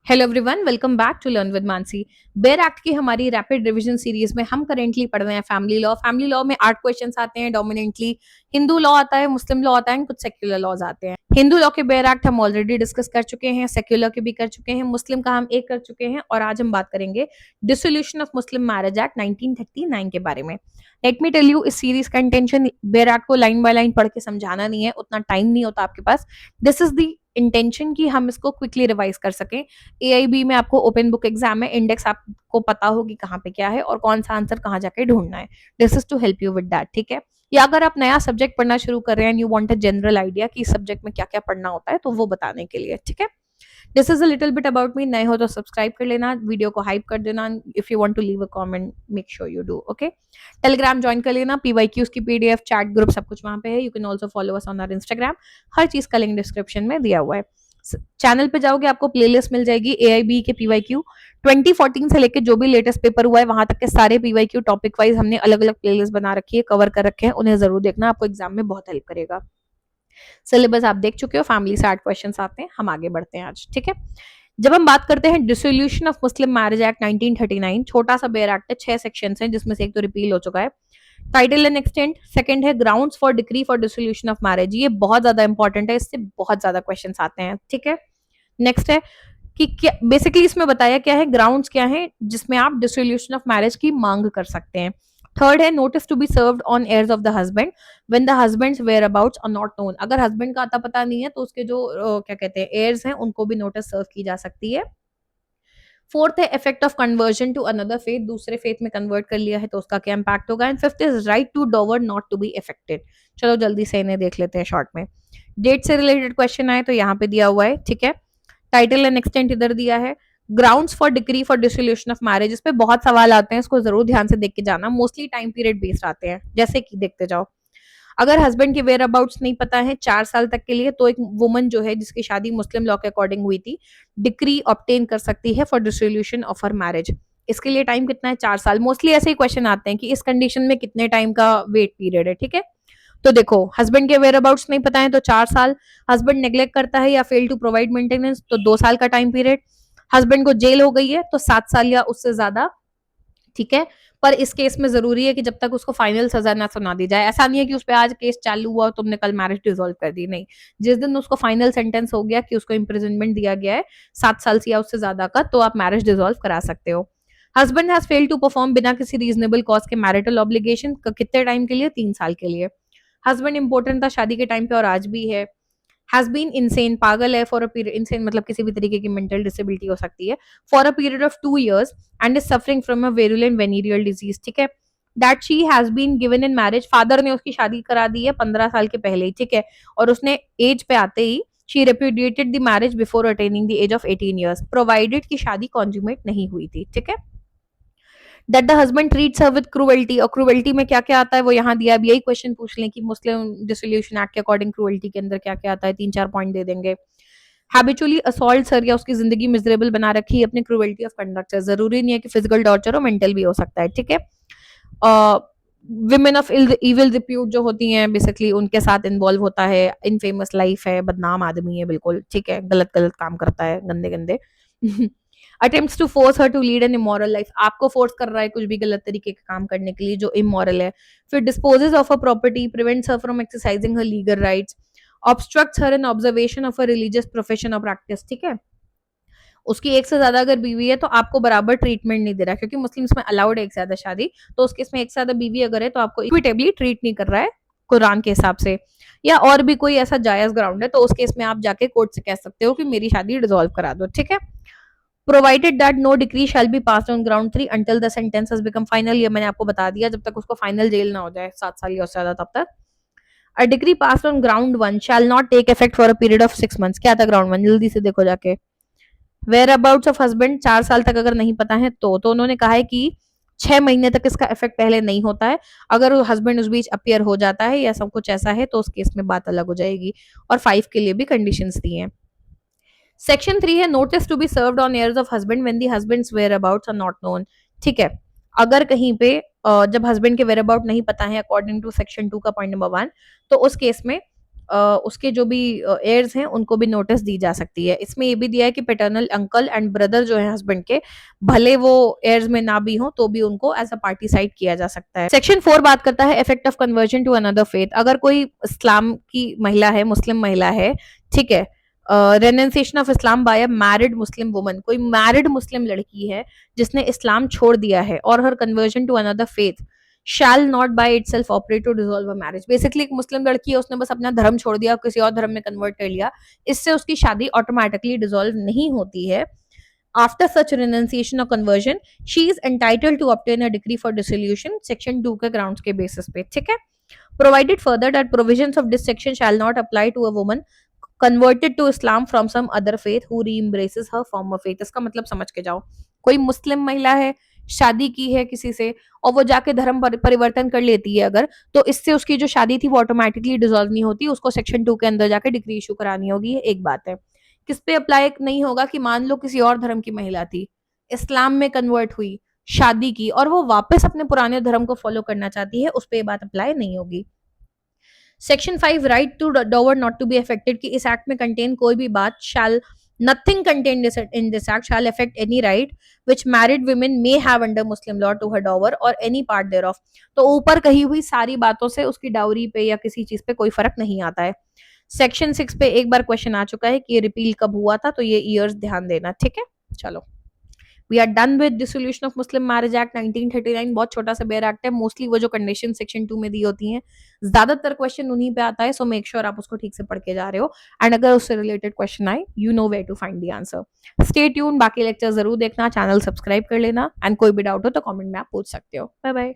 Hello everyone, welcome back to learn with Mansi. Bare act की हमारी rapid revision series में हम करेंटली पढ़ रहे हैं फैमिली लॉ। फैमिली लॉ में 8 क्वेश्चंस आते हैं डोमिनेंटली। हिंदू लॉ आता है, मुस्लिम लॉ आता है, कुछ सेक्युलर लॉज आते हैं। हिंदू लॉ के बेयर एक्ट हम ऑलरेडी डिस्कस कर चुके हैं, सेक्युलर के भी कर चुके हैं, मुस्लिम का हम एक कर चुके हैं और आज हम बात करेंगे dissolution of Muslim marriage act 1939 के बारे में। लेट मी टेल यू, इस सीरीज का इंटेंशन बेयर एक्ट को लाइन बाय लाइन पढ़ के समझाना नहीं है, उतना टाइम नहीं होता आपके पास। दिस इज द इंटेंशन कि हम इसको क्विकली रिवाइज कर सकें। एआईबी में आपको ओपन बुक एग्जाम है, इंडेक्स आपको पता हो कि कहाँ पे क्या है और कौन सा आंसर कहाँ जाके ढूंढना है। This is to help you with that, ठीक है। या अगर आप नया सब्जेक्ट पढ़ना शुरू कर रहे हैं and you want a general idea कि इस सब्जेक्ट में क्या क्या पढ़ना होता है, तो वो बताने के लिए, ठीक है। This is a little bit about me. नए हो तो सब्सक्राइब कर लेना, वीडियो को हाइप कर देना। If you want to leave a comment, make sure you do, okay. Telegram join कर लेना, पीवाईक्यूज की पीडीएफ, चैट ग्रुप सब कुछ वहां पे है। You can also follow us on our Instagram. हर चीज का लिंक डिस्क्रिप्शन में दिया हुआ है। चैनल पे जाओगे आपको प्लेलिस्ट मिल जाएगी एआईबी के पीवाईक्यू 2014 से लेके जो भी लेटेस्ट पेपर हुआ है वहां तक के सारे पीवाईक्यू टॉपिक वाइज हमने अलग अलग प्लेलिस्ट बना रखी है, कवर कर रखे हैं। उन्हें जरूर देखना, आपको एग्जाम में बहुत हेल्प करेगा। सिलेबस आप देख चुके हो, फैमिली से 8 क्वेश्चन आते हैं। हम आगे बढ़ते हैं आज, ठीक है। जब हम बात करते हैं dissolution of Muslim marriage act 1939, छोटा सा बेयर एक्ट है, 6 सेक्शन है जिसमें से एक तो रिपील हो चुका है। Title and extent. सेकंड है grounds for decree for dissolution of marriage, ये बहुत ज्यादा इंपॉर्टेंट है, इससे बहुत ज्यादा क्वेश्चन आते हैं, ठीक है। नेक्स्ट है कि क्या बेसिकली इसमें बताया क्या है, ग्राउंड्स क्या है जिसमें आप डिसोल्यूशन ऑफ मैरिज की मांग कर सकते हैं। थर्ड है notice to be served on heirs of the husband when the husband's whereabouts are not known. अगर हस्बैंड का आता पता नहीं है तो उसके जो क्या कहते हैं एयर्स हैं उनको भी नोटिस सर्व की जा सकती है। फोर्थ है effect of conversion to another faith, दूसरे फेथ में कन्वर्ट कर लिया है तो उसका क्या इंपैक्ट होगा। And fifth is right to dower not to be affected. चलो जल्दी से इन्हें देख लेते हैं शॉर्ट में। डेट से रिलेटेड क्वेश्चन आए तो यहाँ पे दिया हुआ है, ठीक है। टाइटल एंड एक्सटेंट इधर दिया है। Grounds for decree for dissolution of marriage, इस पे बहुत सवाल आते हैं, इसको जरूर ध्यान से देख के जाना। मोस्टली टाइम पीरियड बेस्ड आते हैं, जैसे कि देखते जाओ। अगर हस्बैंड के वेयर अबाउट्स नहीं पता है 4 साल तक के लिए, तो एक वुमन जो है जिसकी शादी मुस्लिम लॉ के अकॉर्डिंग हुई थी, डिक्री ऑब्टेन कर सकती है for dissolution of her marriage. इसके लिए टाइम कितना है, 4 साल। मोस्टली ऐसे ही क्वेश्चन आते हैं कि इस कंडीशन में कितने टाइम का वेट पीरियड है, ठीक है। तो देखो, हस्बैंड के वेयर अबाउट्स नहीं पता है तो 4 साल। हस्बैंड नेग्लेक्ट करता है या फेल टू प्रोवाइड मेंटेनेंस तो 2 साल का टाइम पीरियड। हस्बैंड को जेल हो गई है तो 7 साल या उससे ज्यादा, ठीक है। पर इस केस में जरूरी है कि जब तक उसको फाइनल सजा ना सुना दी जाए। ऐसा नहीं है कि उस पर आज केस चालू हुआ और तुमने कल मैरिज डिसॉल्व कर दी, नहीं। जिस दिन उसको फाइनल सेंटेंस हो गया कि उसको इम्प्रिजनमेंट दिया गया है 7 साल से या उससे ज्यादा का, तो आप मैरिज डिसॉल्व करा सकते हो। Husband has fail to perform बिना किसी रीजनेबल कॉज के मैरिटल ऑब्लिगेशन, कितने टाइम के लिए, 3 साल के लिए। हस्बैंड इंपॉर्टेंट था शादी के टाइम पे और आज भी है। हैज बीन इंसेन, पागल है फॉर अ पीरियड, इंसेन मतलब किसी भी तरीके की मेंटल डिसेबिलिटी हो सकती है, for a period of 2 years and is suffering from a virulent venereal disease, ठीक है। That she has been given in marriage, father ने उसकी शादी करा दी है 15 साल के पहले ही, ठीक है। और उसने एज पे आते ही she repudiated the marriage before attaining the age of 18 years, provided की शादी कॉन्जुमेट नहीं हुई थी, ठीक है। That the husband treats her with cruelty, और क्रूअल्टी में क्या क्या आता है वो यहाँ दिया। अब यही क्वेश्चन पूछ लें कि मुस्लिम डिसोल्यूशन एक्ट के अकॉर्डिंग क्रूअल्टी के अंदर क्या क्या आता है, 3-4 पॉइंट दे देंगे। हैबिचुअली असॉल्ट सर, या उसकी जिंदगी मिजरेबल बना रखी है अपनी क्रूअल्टी ऑफ कंडक्ट से, जरूरी नहीं है कि फिजिकल टॉर्चर हो, मेंटल भी हो सकता है, ठीक है। विमेन ऑफ इविल रिप्यूट जो होती हैं बेसिकली उनके साथ इन्वॉल्व होता है, इनफेमस लाइफ है, बदनाम आदमी है बिल्कुल, ठीक है, गलत गलत काम करता है, गंदे गंदे। Attempts to force her to lead an immoral life, आपको फोर्स कर रहा है कुछ भी गलत तरीके का काम करने के लिए जो इमोरल है। फिर dispossess of a property, prevents her from exercising her legal rights, obstructs her in observation of a religious profession और प्रैक्टिस, ठीक है। उसकी एक से ज्यादा अगर बीवी है तो आपको बराबर ट्रीटमेंट नहीं दे रहा, क्योंकि मुस्लिम्स में अलाउड है एक से ज्यादा शादी, तो उसके इसमें एक से ज्यादा बीवी अगर है तो आपको इक्विटेबली ट्रीट नहीं कर रहा है कुरान के हिसाब से। या और भी कोई ऐसा जायज ग्राउंड है तो उस केस में आप जाके कोर्ट से कह सकते हो कि मेरी शादी डिसॉल्व करा दो, ठीक है। Provided that no decree shall be passed on ground 3 until the sentence has become final, ये मैंने आपको बता दिया, जब तक उसको फाइनल जेल ना हो जाए 7 साल या उससे ज्यादा तब तक। A degree passed on ground 1 shall not take effect for a period of 6 months, क्या था ग्राउंड 1, जल्दी से देखो जाके। वेयर अबाउट्स ऑफ हस्बैंड 4 साल तक अगर नहीं पता है तो उन्होंने कहा है कि 6 महीने तक इसका इफेक्ट पहले नहीं होता है। अगर हस्बैंड उस बीच अपियर हो जाता है या सब कुछ ऐसा है तो उस केस में बात अलग हो जाएगी। और 5 के लिए भी कंडीशंस दी हैं। सेक्शन 3 है notice to be served on heirs of husband when the husband's whereabouts are not known, ठीक है। अगर कहीं पे जब हस्बैंड के वेयर अबाउट नहीं पता है अकॉर्डिंग टू सेक्शन 2 का पॉइंट नंबर 1, तो उस केस में उसके जो भी एयर्स हैं उनको भी नोटिस दी जा सकती है। इसमें ये भी दिया है कि पैटर्नल अंकल एंड ब्रदर जो है हस्बैंड के, भले वो एयर्स में ना भी हो तो भी उनको एज अ पार्टिसाइड किया जा सकता है। सेक्शन 4 बात करता है effect of conversion to another faith. अगर कोई इस्लाम की महिला है, मुस्लिम महिला है, ठीक है, renunciation of Islam by a married Muslim woman, कोई मैरिड मुस्लिम लड़की है जिसने इस्लाम छोड़ दिया है, और her conversion to another faith shall not by itself operate to dissolve a marriage. Basically एक मुस्लिम लड़की है, उसने बस अपना धर्म छोड़ दिया, किसी और धर्म में कन्वर्ट कर लिया, इससे उसकी शादी ऑटोमेटिकली डिसॉल्व नहीं होती है। After such renunciation or conversion, she is entitled to obtain a decree for dissolution section 2 के ग्राउंड्स के बेसिस पे, ठीक है। Provided further that provisions of this section shall not apply to a woman converted to Islam from some other faith who re-embraces her former faith। इसका मतलब समझ के जाओ, कोई मुस्लिम महिला है, शादी की है किसी से, और वो जाके धर्म परिवर्तन कर लेती है अगर, तो इससे उसकी जो शादी थी वो ऑटोमेटिकली डिसॉल्व नहीं होती, उसको सेक्शन 2 के अंदर जाके डिग्री इशू करानी होगी। ये एक बात है। किस पे अप्लाई नहीं होगा कि मान लो किसी और धर्म की महिला थी, इस्लाम में कन्वर्ट हुई, शादी की, और वो वापस अपने पुराने धर्म को फॉलो करना चाहती है, उस पर बात अप्लाई नहीं होगी। Section 5 right to dower not to be affected, कि इस एक्ट में कंटेन कोई भी बात शैल nothing contained in this act shall affect any right which married women may have under Muslim law to her dower or any part thereof। तो ऊपर कही हुई सारी बातों से उसकी डाउरी पे या किसी चीज पे कोई फर्क नहीं आता है। सेक्शन 6 पे एक बार क्वेश्चन आ चुका है कि ये रिपील कब हुआ था, तो ये ईयर्स ध्यान देना, ठीक है। चलो, we are done with dissolution of Muslim marriage act 1939। बहुत छोटा सा बेयर एक्ट है, मोस्टली वो जो कंडीशन सेक्शन 2 में दी होती हैं, ज्यादातर क्वेश्चन उन्हीं पे आता है, सो मेक श्योर आप उसको ठीक से पढ़ के जा रहे हो, एंड अगर उससे रिलेटेड क्वेश्चन आए you know where to find the answer. Stay tune, बाकी लेक्चर जरूर देखना, चैनल सब्सक्राइब कर लेना, एंड कोई भी डाउट हो तो कमेंट में आप पूछ सकते हो। Bye bye.